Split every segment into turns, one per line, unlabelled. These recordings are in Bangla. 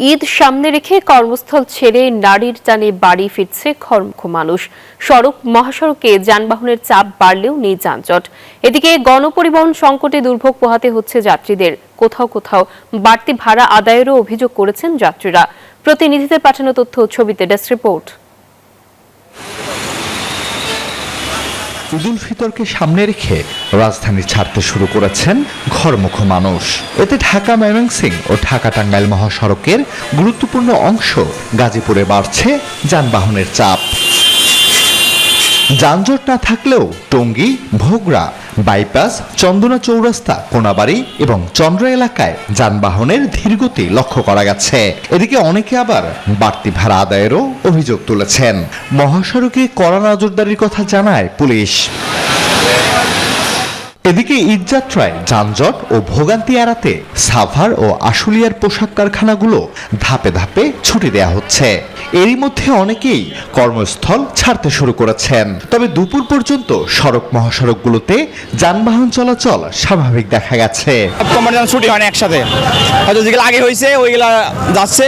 ঈদ সামনে রেখে কর্মস্থল ছেড়ে নারীর টানে বাড়ি ফিরছে খর্মুখ মানুষ। সড়ক মহাসড়কে যানবাহনের চাপ বাড়লেও নেই যানজট। এদিকে গণপরিবহন সংকটে দুর্ভোগ পোহাতে হচ্ছে যাত্রীদের। কোথাও কোথাও বাড়তি ভাড়া আদায়েরও অভিযোগ করেছেন যাত্রীরা। প্রতিনিধিদের পাঠানো তথ্য ও ছবিতে ডেস্ক রিপোর্ট।
ঈদুল ফিতরকে সামনে রেখে রাজধানী ছাড়তে শুরু করেছেন ঘরমুখ মানুষ। এতে ঢাকা ময়মনসিংহ ও ঢাকা টাঙ্গাইল মহাসড়কের গুরুত্বপূর্ণ অংশ গাজীপুরে বাড়ছে যানবাহনের চাপ। যানজট না থাকলেও টঙ্গী, ভোগড়া, বাইপাস, চন্দনা চৌরাস্তা, কোনাবাড়ি এবং চন্দ্র এলাকায় যানবাহনের ধীরগতি লক্ষ্য করা গেছে। এদিকে অনেকে আবার বাড়তি ভাড়া আদায়েরও অভিযোগ তুলেছেন। মহাসড়কে কড়া নজরদারির কথা জানায় পুলিশ। এদিকে ঈদযাত্রায় যানজট ও ভোগান্তি এড়াতে সাভার ও আশুলিয়ার পোশাক কারখানাগুলো ধাপে ধাপে ছুটি দেয়া হচ্ছে। এরই মধ্যে অনেকেই কর্মস্থল ছাড়তে শুরু করেছেন। তবে দুপুর পর্যন্ত সড়ক মহাসড়কগুলোতে যানবাহন চলাচল স্বাভাবিক দেখা গেছে।
ছুটি হয় না একসাথে, হয়তো যেগুলো আগে হয়েছে ওইগুলা যাচ্ছে,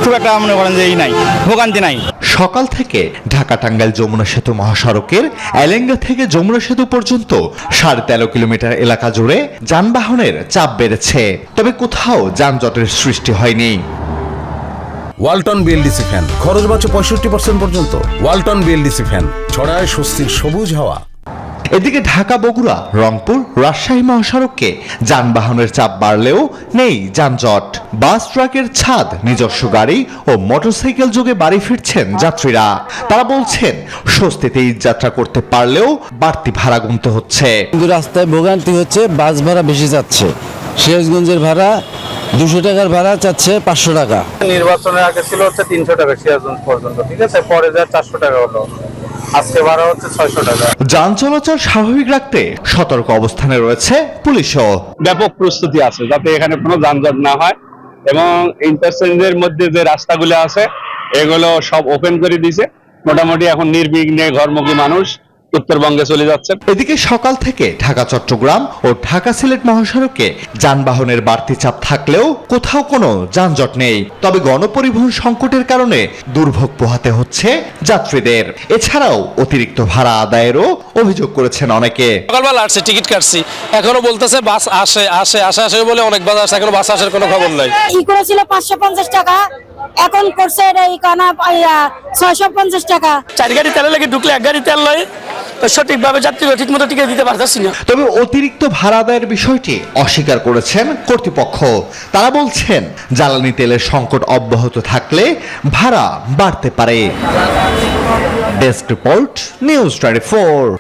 খুব একটা মনে করেন যে নাই, ভোগান্তি নাই।
সকাল থেকে ঢাকা টাঙ্গাইল যমুনা সেতু মহাসড়কের এলেঙ্গা থেকে যমুনা সেতু পর্যন্ত 13.5 কিলোমিটার এলাকা জুড়ে যানবাহনের চাপ বেড়েছে। তবে কোথাও যানজটের সৃষ্টি হয়নি।
ওয়ালটন বিএলডিসি ফ্যান খরচ বাঁচে 65% পর্যন্ত। ওয়ালটন বিএলডিসি ফ্যান ছড়ায় স্বস্তির সবুজ হাওয়া।
এদিকে ঢাকা, বগুড়া, রংপুর, রাজশাহী মহাসড়কে যানবাহনের চাপ বাড়লেও নেই যানজট। বাস, ট্রাকের ছাদ, নিজস্ব গাড়ি ও মোটরসাইকেল যোগে বাড়ি ফিরছেন যাত্রীরা। তারা বলছেন স্বস্তিতে যাত্রা করতে পারলেও বাড়তি ভাড়া গুনতে হচ্ছে।
কিন্তু রাস্তায় ভোগান্তি হচ্ছে, বাস ভাড়া বেশি যাচ্ছে। সিরাজগঞ্জের ভাড়া 200 টাকার ভাড়া চাচ্ছে 500 টাকা।
নির্বাচনের আগে ছিল হচ্ছে 300 টাকা সিরাজগঞ্জ পর্যন্ত, ঠিক আছে, পরে যা 400 টাকা হলো, আজকে ভাড়া হচ্ছে 600 টাকা।
যান চলাচল স্বাভাবিক রাখতে সতর্ক অবস্থানে রয়েছে পুলিশও।
ব্যাপক প্রস্তুতি আছে যাতে এখানে কোনো যানজট না হয়, এবং ইন্টারচেঞ্জের মধ্যে যে রাস্তাগুলো আছে এগুলো সব ওপেন করে দিয়েছে। মোটামুটি এখন নির্বিঘ্নে ঘরমুখী মানুষ উত্তরবঙ্গে চলে যাচ্ছে।
এদিকে সকাল থেকে ঢাকা, চট্টগ্রাম ও ঢাকা সিলেট মহাসড়কে যানবাহনের বাড়তি চাপ থাকলেও কোথাও কোনো যানজট নেই। তবে গণপরিবহন সংকটের কারণে দুর্ভোগ পোহাতে হচ্ছে যাত্রীদের। এছাড়াও অতিরিক্ত ভাড়া আদায়েরও অভিযোগ করেছেন অনেকে।
সকালবেলা আসছে, টিকিট কাটছি, এখনো বলতেছে বাস আসে বলে অনেক বাস আসে, এখনো বাস আসার কোনো খবর নাই।
ই করেছিল 550 টাকা, এখন করছে এই কানা 650 টাকা।
4 গাড়ি তেলে লেগে ঢুকলে 1 গাড়ি তেল নয়, সঠিকভাবে যাত্রীরা ঠিক মতো টিকিট দিতে পারতেছি না।
তবে অতিরিক্ত ভাড়া আদায়ের বিষয়টি অস্বীকার করেছেন কর্তৃপক্ষ। তারা বলছেন জ্বালানি তেলের সংকট অব্যাহত থাকলে ভাড়া বাড়তে পারে। Desk report, news 24।